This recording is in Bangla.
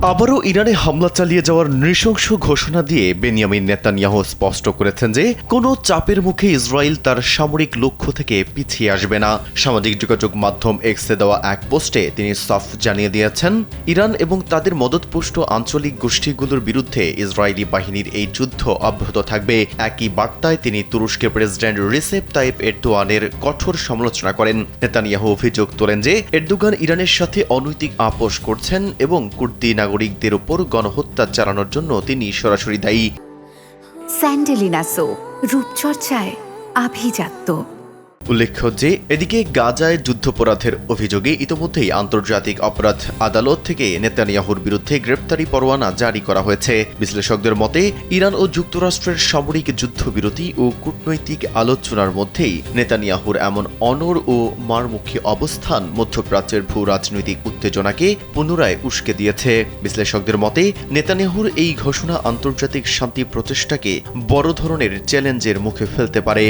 আবারও ইরানে হামলা চালিয়ে যাওয়ার নৃশংস ঘোষণা দিয়ে বেনিয়ামিন নেতানিয়াহু স্পষ্ট করেছেন যে কোনো চাপের মুখে ইসরায়েল তার সামরিক লক্ষ্য থেকে পিছিয়ে আসবে না। সামাজিক যোগাযোগ মাধ্যম এক্সে দেওয়া এক পোস্টে তিনি সাফ জানিয়ে দিয়েছেন, ইরান এবং তাদের মদতপুষ্ট আঞ্চলিক গোষ্ঠীগুলোর বিরুদ্ধে ইসরায়েলি বাহিনীর এই যুদ্ধ অব্যাহত থাকবে। একই বার্তায় তিনি তুরস্কের প্রেসিডেন্ট রিসেপ তাইপ এরদোয়ানের কঠোর সমালোচনা করেন। নেতানিয়াহু অভিযোগ তোলেন যে এরদোগান ইরানের সাথে অনৈতিক আপোষ করছেন এবং কুর্দি নাগরিকদের উপর গণহত্যা চালানোর জন্য তিনি সরাসরি দায়ী। স্যান্ডেলিনা সো, রূপচর্চায় আভিজাত্য। উল্লেখ্য যে এদিকে গাজায় যুদ্ধাপরাধের অভিযোগে ইতোমধ্যেই আন্তর্জাতিক অপরাধ আদালত থেকে নেতানিয়াহুর বিরুদ্ধে গ্রেপ্তারি পরোয়ানা জারি করা হয়েছে। বিশ্লেষকদের মতে ইরান ও যুক্তরাষ্ট্রের সামরিক যুদ্ধবিরতি ও কূটনৈতিক আলোচনার মধ্যেই নেতানিয়াহুর এমন অনড় ও মারমুখী অবস্থান মধ্যপ্রাচ্যের ভূ রাজনৈতিক উত্তেজনাকে পুনরায় উস্কে দিয়েছে। বিশ্লেষকদের মতে নেতানিয়াহুর এই ঘোষণা আন্তর্জাতিক শান্তি প্রচেষ্টাকে বড় ধরনের চ্যালেঞ্জের মুখে ফেলতে পারে।